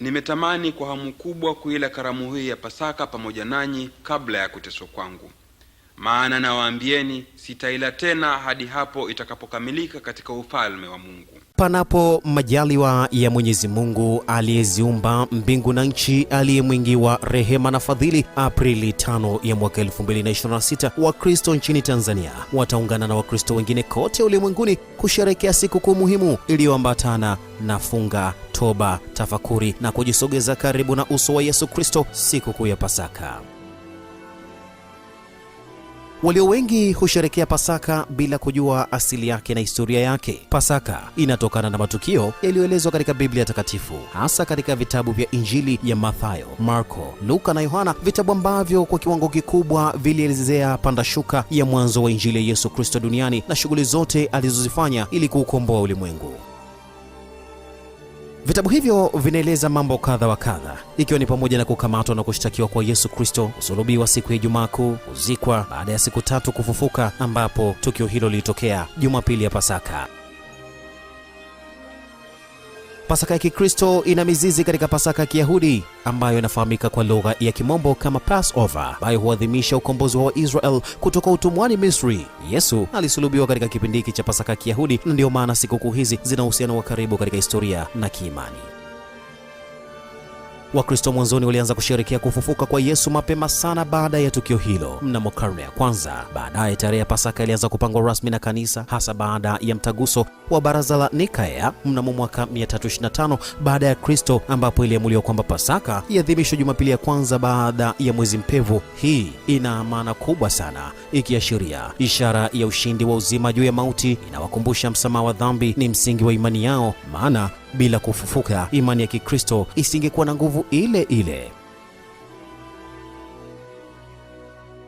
Nimetamani kwa hamu kubwa kuila karamu hii ya Pasaka pamoja nanyi kabla ya kuteswa kwangu. Maana nawaambieni, sitaila tena hadi hapo itakapokamilika katika ufalme wa Mungu. Panapo majaliwa ya Mwenyezi Mungu aliyeziumba mbingu na nchi, aliye mwingi wa rehema na fadhili, Aprili 5 ya mwaka 2026, Wakristo nchini Tanzania wataungana na Wakristo wengine kote ulimwenguni kusherehekea sikukuu muhimu iliyoambatana na funga, toba, tafakuri na kujisogeza karibu na uso wa Yesu Kristo, sikukuu ya Pasaka. Walio wengi husherekea Pasaka bila kujua asili yake na historia yake. Pasaka inatokana na matukio yaliyoelezwa katika Biblia Takatifu, hasa katika vitabu vya Injili ya Mathayo, Marko, Luka na Yohana, vitabu ambavyo kwa kiwango kikubwa vilielezea pandashuka ya mwanzo wa Injili ya Yesu Kristo duniani na shughuli zote alizozifanya ili kuukomboa ulimwengu. Vitabu hivyo vinaeleza mambo kadha wa kadha, ikiwa ni pamoja na kukamatwa na kushtakiwa kwa Yesu Kristo, kusulubiwa siku ya Ijumaa Kuu, kuzikwa, baada ya siku 3 kufufuka, ambapo tukio hilo lilitokea Jumapili ya Pasaka. Pasaka ya Kikristo ina mizizi katika Pasaka ya Kiyahudi ambayo inafahamika kwa lugha ya Kimombo kama Passover, ambayo huadhimisha ukombozi wa Israel kutoka utumwani Misri. Yesu alisulubiwa katika kipindi hiki cha Pasaka ya Kiyahudi, na ndio maana sikukuu hizi zina uhusiano wa karibu katika historia na kiimani. Wakristo mwanzoni walianza kusherehekea kufufuka kwa Yesu mapema sana baada ya tukio hilo mnamo karne ya kwanza. Baadaye tarehe ya Pasaka ilianza kupangwa rasmi na kanisa, hasa baada ya mtaguso wa Baraza la Nikaya mnamo mwaka 325 baada ya Kristo, ambapo iliamuliwa kwamba Pasaka iadhimishwe Jumapili ya kwanza baada ya mwezi mpevu. Hii ina maana kubwa sana, ikiashiria ishara ya ushindi wa uzima juu ya mauti. Inawakumbusha msamaha wa dhambi ni msingi wa imani yao, maana bila kufufuka imani ya Kikristo isingekuwa na nguvu ile ile.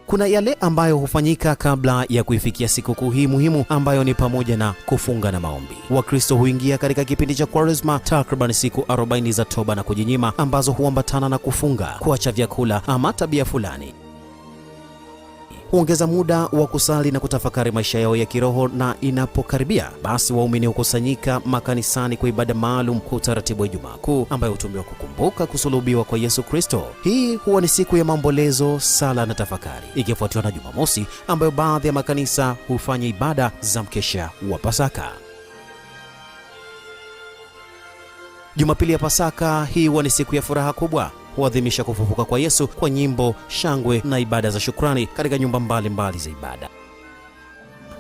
Kuna yale ambayo hufanyika kabla ya kuifikia sikukuu hii muhimu, ambayo ni pamoja na kufunga na maombi. Wakristo huingia katika kipindi cha Kwaresma, takriban siku 40 za toba na kujinyima, ambazo huambatana na kufunga, kuacha vyakula ama tabia fulani. Huongeza muda wa kusali na kutafakari maisha yao ya kiroho, na inapokaribia basi waumini hukusanyika makanisani kwa ibada maalum kwa utaratibu wa Ijumaa Kuu, ambayo hutumiwa kukumbuka kusulubiwa kwa Yesu Kristo. Hii huwa ni siku ya maombolezo, sala na tafakari, ikifuatiwa na Jumamosi ambayo baadhi ya makanisa hufanya ibada za mkesha wa Pasaka. Jumapili ya Pasaka hii huwa ni siku ya furaha kubwa, huadhimisha kufufuka kwa Yesu kwa nyimbo, shangwe na ibada za shukrani katika nyumba mbalimbali za ibada.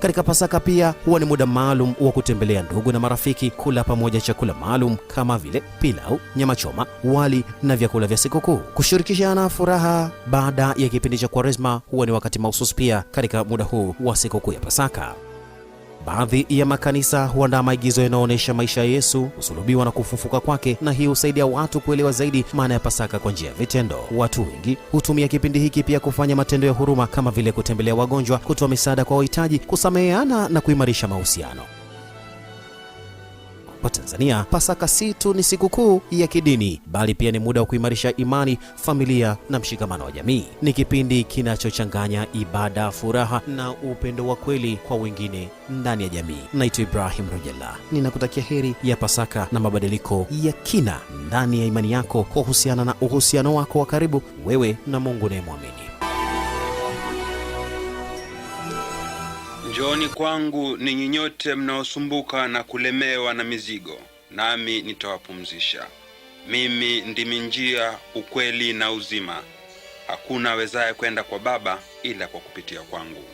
Katika Pasaka pia huwa ni muda maalum wa kutembelea ndugu na marafiki, kula pamoja chakula maalum kama vile pilau, nyama choma, wali na vyakula vya sikukuu. Kushirikishana furaha baada ya kipindi cha Kwaresma huwa ni wakati mahususi pia katika muda huu wa sikukuu ya Pasaka. Baadhi ya makanisa huandaa maigizo yanayoonyesha maisha ya Yesu, kusulubiwa na kufufuka kwake, na hii husaidia watu kuelewa zaidi maana ya Pasaka kwa njia ya vitendo. Watu wengi hutumia kipindi hiki pia kufanya matendo ya huruma kama vile kutembelea wagonjwa, kutoa misaada kwa wahitaji, kusameheana na kuimarisha mahusiano. Kwa Tanzania, Pasaka si tu ni sikukuu ya kidini, bali pia ni muda wa kuimarisha imani, familia na mshikamano wa jamii. Ni kipindi kinachochanganya ibada, furaha na upendo wa kweli kwa wengine ndani ya jamii. Naitwa Ibrahim Rojella. Ninakutakia heri ya Pasaka na mabadiliko ya kina ndani ya imani yako, kwa kuhusiana na uhusiano wako wa karibu wewe na Mungu unayemwamini. Njooni kwangu ninyi nyote mnaosumbuka na kulemewa na mizigo, nami nitawapumzisha. Mimi ndimi njia, ukweli na uzima. Hakuna awezaye kwenda kwa Baba ila kwa kupitia kwangu.